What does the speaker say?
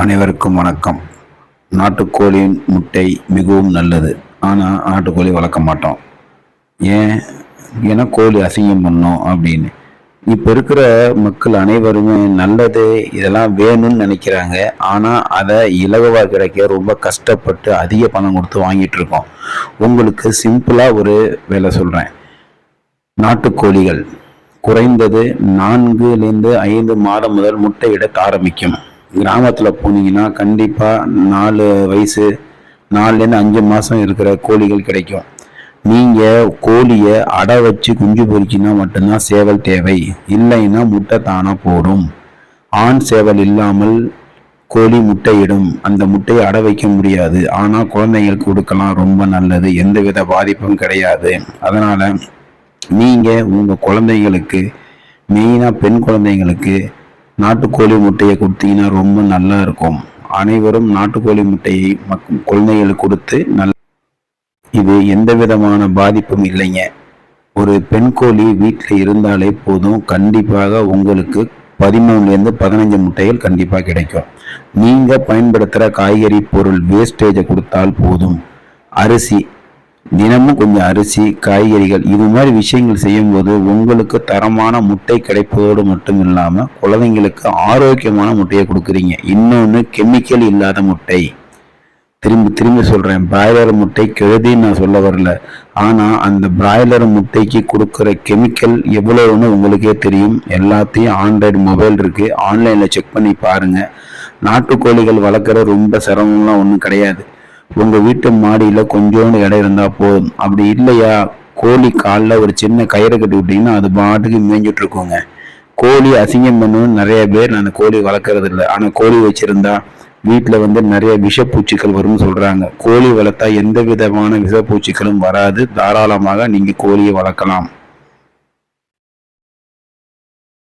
அனைவருக்கும் வணக்கம். நாட்டுக்கோழியின் முட்டை மிகவும் நல்லது. ஆனால் நாட்டுக்கோழி வளர்க்க மாட்டோம். ஏன்னா கோழி அசிங்கம் பண்ணோம் அப்படின்னு. இப்போ இருக்கிற மக்கள் அனைவருமே நல்லது இதெல்லாம் வேணும்னு நினைக்கிறாங்க. ஆனால் அதை இலகுவாக கிடைக்க ரொம்ப கஷ்டப்பட்டு அதிக பணம் கொடுத்து வாங்கிட்டு இருக்கோம். உங்களுக்கு சிம்பிளாக ஒரு வேலை சொல்கிறேன். நாட்டுக்கோழிகள் குறைந்தது 4-5 மாதம் முதல் முட்டையிட ஆரம்பிக்கும். கிராமத்தில் போனீங்கன்னா கண்டிப்பாக 4 வயசு 4-5 மாதம் இருக்கிற கோழிகள் கிடைக்கும். நீங்கள் கோழியை அடை வச்சு குஞ்சு பொறிச்சினா மட்டும்தான் சேவல் தேவை, இல்லைன்னா முட்டை தானாக போடும். ஆண் சேவல் இல்லாமல் கோழி முட்டையிடும். அந்த முட்டையை அடை வைக்க முடியாது, ஆனால் குழந்தைங்களுக்கு கொடுக்கலாம், ரொம்ப நல்லது, எந்தவித பாதிப்பும் கிடையாது. அதனால் நீங்கள் உங்கள் குழந்தைங்களுக்கு, மெயினாக பெண் குழந்தைங்களுக்கு நாட்டுக்கோழி முட்டையை கொடுத்தீங்கன்னா ரொம்ப நல்லா இருக்கும். அனைவரும் நாட்டுக்கோழி முட்டையை குழந்தைகளுக்கு கொடுத்து இது எந்த விதமான பாதிப்பும் இல்லைங்க. ஒரு பெண் கோழி வீட்டில் இருந்தாலே போதும், கண்டிப்பாக உங்களுக்கு 13-15 முட்டைகள் கண்டிப்பாக கிடைக்கும். நீங்கள் பயன்படுத்துகிற காய்கறி பொருள் வேஸ்டேஜை கொடுத்தால் போதும். அரிசி, தினமும் கொஞ்சம் அரிசி, காய்கறிகள், இது மாதிரி விஷயங்கள் செய்யும்போது உங்களுக்கு தரமான முட்டை கிடைப்பதோடு மட்டும் இல்லாமல் குழந்தைங்களுக்கு ஆரோக்கியமான முட்டையை கொடுக்குறீங்க. இன்னொன்று, கெமிக்கல் இல்லாத முட்டை. திரும்பி சொல்கிறேன், பிராய்லர் முட்டை கெடுதின்னு நான் சொல்ல வரல. ஆனால் அந்த பிராய்லர் முட்டைக்கு கொடுக்குற கெமிக்கல் எவ்வளோன்னு உங்களுக்கே தெரியும். எல்லாத்தையும் ஆண்ட்ராய்டு மொபைல் இருக்குது, ஆன்லைனில் செக் பண்ணி பாருங்கள். நாட்டுக்கோழிகள் வளர்க்குற ரொம்ப சிரமம்லாம் ஒன்றும் கிடையாது. உங்கள் வீட்டு மாடியில் கொஞ்சோண்டு இடம் இருந்தால் போதும். அப்படி இல்லையா, கோழி காலில் ஒரு சின்ன கயிறை கட்டி விட்டிங்கன்னா அது பாட்டுக்கு மேய்ஞ்சிட்டு இருக்குங்க. கோழி அசிங்கம் பண்ணணும்னு நிறைய பேர் அந்த கோழி வளர்க்குறது இல்லை. ஆனால் கோழி வச்சுருந்தா வீட்டில் நிறைய விஷப்பூச்சிகள் வரும்னு சொல்கிறாங்க. கோழி வளர்த்தா எந்த விதமான விஷப்பூச்சிகளும் வராது. தாராளமாக நீங்கள் கோழியை வளர்க்கலாம்.